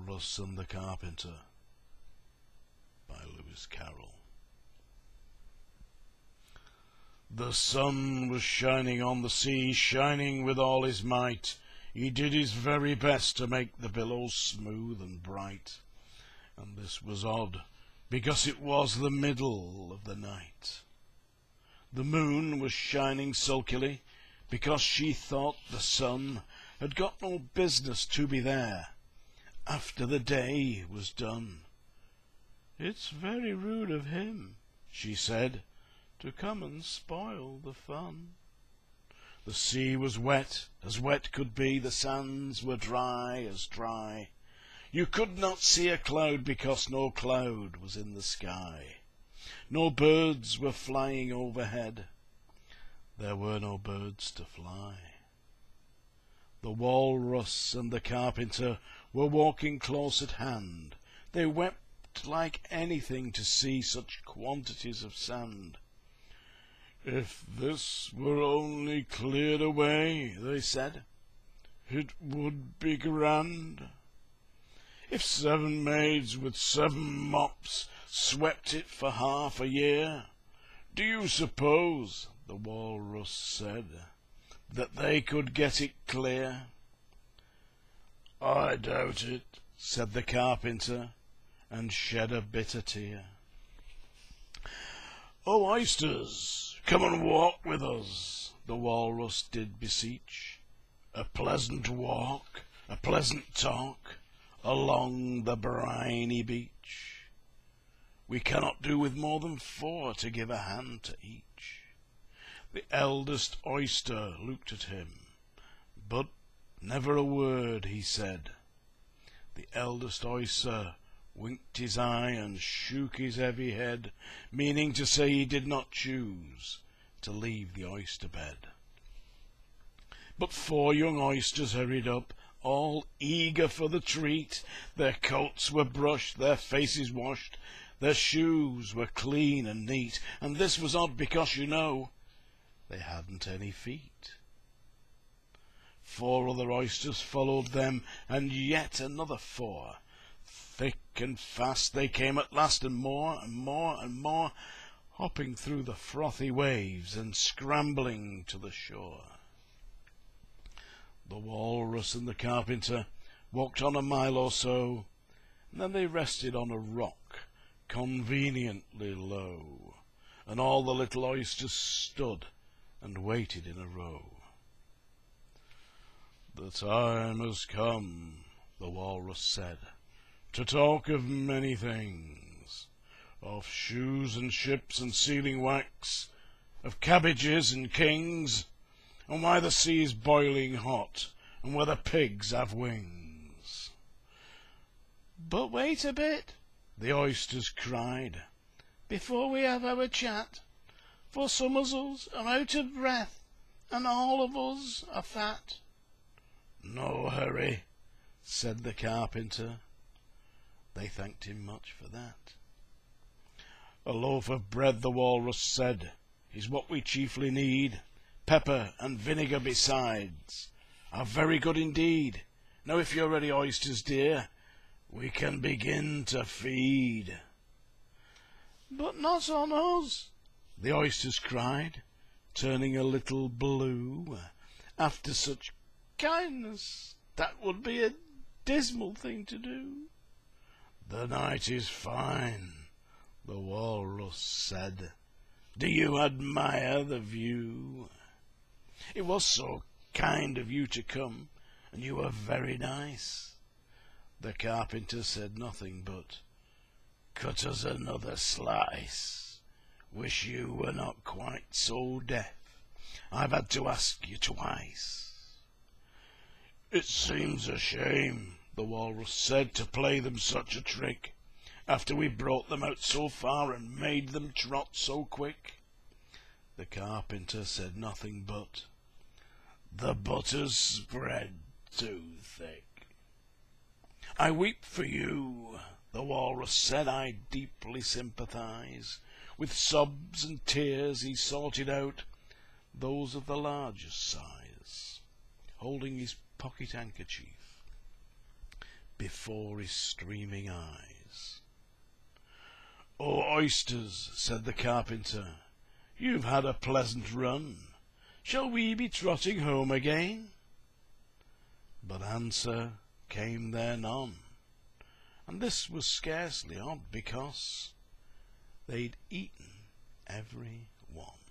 Walrus and the Carpenter by Caroll. The sun was shining on the sea, shining with all his might. He did his very best to make the billows smooth and bright. And this was odd, because it was the middle of the night. The moon was shining sulkily, because she thought the sun had got no business to be there after the day was done. "It's very rude of him," she said, "to come and spoil the fun." The sea was wet as wet could be, the sands were dry as dry. You could not see a cloud because no cloud was in the sky. No birds were flying overhead. There were no birds to fly. The Walrus and the Carpenter were walking close at hand. They wept like anything to see such quantities of sand. "If this were only cleared away," they said, "it would be grand. If 7 maids with 7 mops swept it for half a year, do you suppose," the Walrus said, "that they could get it clear?" "I doubt it," said the Carpenter, and shed a bitter tear. "Oh, oysters, come and walk with us," the Walrus did beseech. "A pleasant walk, a pleasant talk, along the briny beach. We cannot do with more than 4 to give a hand to each." The eldest oyster looked at him, but never a word he said. The eldest oyster winked his eye and shook his heavy head, meaning to say he did not choose to leave the oyster bed. But 4 young oysters hurried up, all eager for the treat. Their coats were brushed, their faces washed, their shoes were clean and neat, and this was odd because, you know, they hadn't any feet. 4 other oysters followed them, and yet another 4. Thick and fast they came at last, and more and more and more, hopping through the frothy waves and scrambling to the shore. The Walrus and the Carpenter walked on a mile or so, and then they rested on a rock conveniently low, and all the little oysters stood and waited in a row. "The time has come," the Walrus said, "to talk of many things, of shoes and ships and sealing wax, of cabbages and kings, and why the sea's boiling hot, and whether pigs have wings." "But wait a bit," the oysters cried, "before we have our chat, for some of us are out of breath, and all of us are fat." "No hurry," said the Carpenter. They thanked him much for that. "A loaf of bread," the Walrus said, "is what we chiefly need. Pepper and vinegar besides are very good indeed. Now if you're ready, oysters dear, we can begin to feed." "But not on us," the oysters cried, turning a little blue. "After such kindness, that would be a dismal thing to do." "The night is fine," the Walrus said. "Do you admire the view? It was so kind of you to come, and you were very nice." The Carpenter said nothing but, "Cut us another slice. Wish you were not quite so deaf. I've had to ask you twice." "It seems a shame," the Walrus said, "to play them such a trick, after we brought them out so far and made them trot so quick." The Carpenter said nothing but, "The butter's spread too thick." "I weep for you," the Walrus said, "I deeply sympathize." With sobs and tears he sorted out those of the largest size, holding his pocket handkerchief before his streaming eyes. "Oh, oysters," said the carpenter, "you've had a pleasant run. Shall we be trotting home again?" But answer came there none, and this was scarcely odd, because they'd eaten every one.